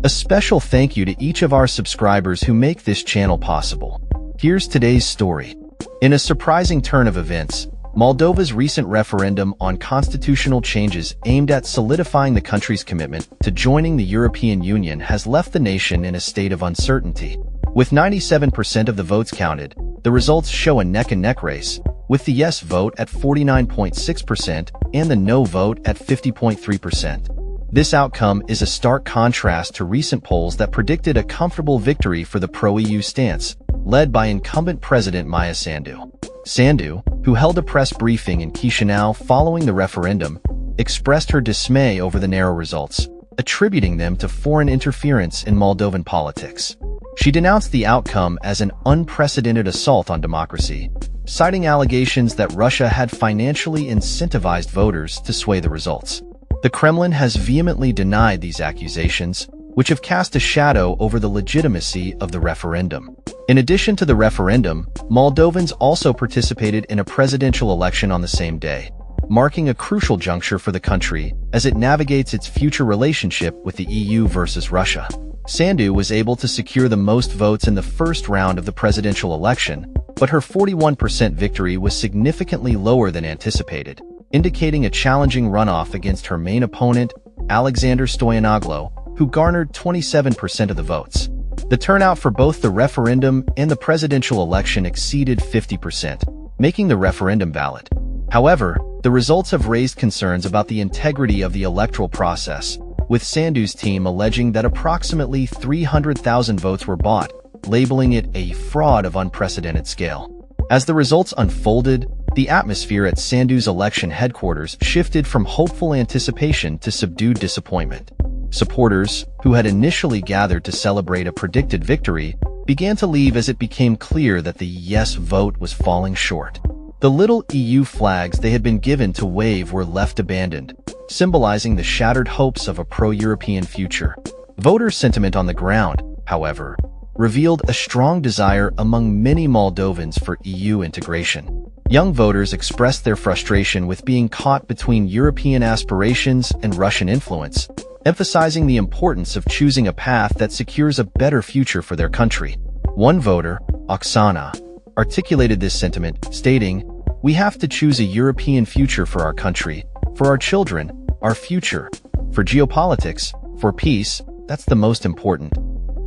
A special thank you to each of our subscribers who make this channel possible. Here's today's story. In a surprising turn of events, Moldova's recent referendum on constitutional changes aimed at solidifying the country's commitment to joining the European Union has left the nation in a state of uncertainty. With 97% of the votes counted, the results show a neck-and-neck race, with the yes vote at 49.6% and the no vote at 50.3%. This outcome is a stark contrast to recent polls that predicted a comfortable victory for the pro-EU stance, led by incumbent President Maia Sandu. Sandu, who held a press briefing in Chisinau following the referendum, expressed her dismay over the narrow results, attributing them to foreign interference in Moldovan politics. She denounced the outcome as an unprecedented assault on democracy, citing allegations that Russia had financially incentivized voters to sway the results. The Kremlin has vehemently denied these accusations, which have cast a shadow over the legitimacy of the referendum. In addition to the referendum, Moldovans also participated in a presidential election on the same day, marking a crucial juncture for the country as it navigates its future relationship with the EU versus Russia. Sandu was able to secure the most votes in the first round of the presidential election, but her 41% victory was significantly lower than anticipated, indicating a challenging runoff against her main opponent, Alexander Stoyanoglu, who garnered 27% of the votes. The turnout for both the referendum and the presidential election exceeded 50%, making the referendum valid. However, the results have raised concerns about the integrity of the electoral process, with Sandu's team alleging that approximately 300,000 votes were bought, labeling it a fraud of unprecedented scale. As the results unfolded, the atmosphere at Sandu's election headquarters shifted from hopeful anticipation to subdued disappointment. Supporters, who had initially gathered to celebrate a predicted victory, began to leave as it became clear that the yes vote was falling short. The little EU flags they had been given to wave were left abandoned, symbolizing the shattered hopes of a pro-European future. Voter sentiment on the ground, however, revealed a strong desire among many Moldovans for EU integration. Young voters expressed their frustration with being caught between European aspirations and Russian influence, emphasizing the importance of choosing a path that secures a better future for their country. One voter, Oksana, articulated this sentiment, stating, "We have to choose a European future for our country, for our children, our future. For geopolitics, for peace, that's the most important."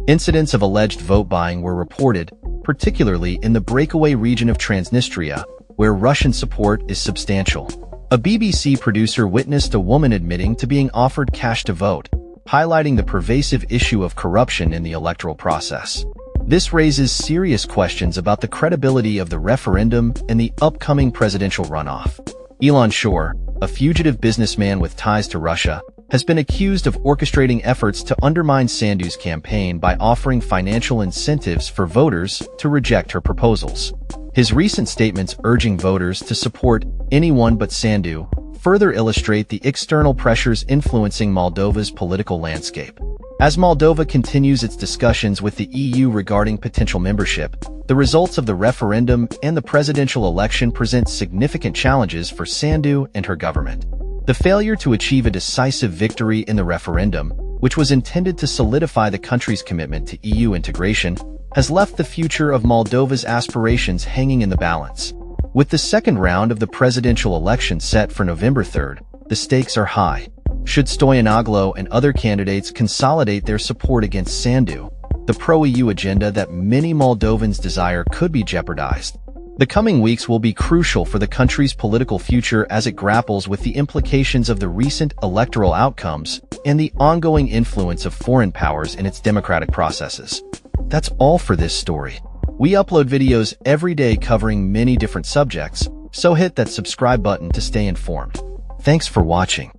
Incidents of alleged vote buying were reported, particularly in the breakaway region of Transnistria, where Russian support is substantial. A BBC producer witnessed a woman admitting to being offered cash to vote, highlighting the pervasive issue of corruption in the electoral process. This raises serious questions about the credibility of the referendum and the upcoming presidential runoff. Elon Shore, a fugitive businessman with ties to Russia, has been accused of orchestrating efforts to undermine Sandu's campaign by offering financial incentives for voters to reject her proposals. His recent statements urging voters to support anyone but Sandu further illustrate the external pressures influencing Moldova's political landscape. As Moldova continues its discussions with the EU regarding potential membership, the results of the referendum and the presidential election present significant challenges for Sandu and her government. The failure to achieve a decisive victory in the referendum, which was intended to solidify the country's commitment to EU integration, has left the future of Moldova's aspirations hanging in the balance. With the second round of the presidential election set for November 3rd, the stakes are high. Should Stoyanoglu and other candidates consolidate their support against Sandu, the pro-EU agenda that many Moldovans desire could be jeopardized. The coming weeks will be crucial for the country's political future as it grapples with the implications of the recent electoral outcomes and the ongoing influence of foreign powers in its democratic processes. That's all for this story. We upload videos every day covering many different subjects, so hit that subscribe button to stay informed. Thanks for watching.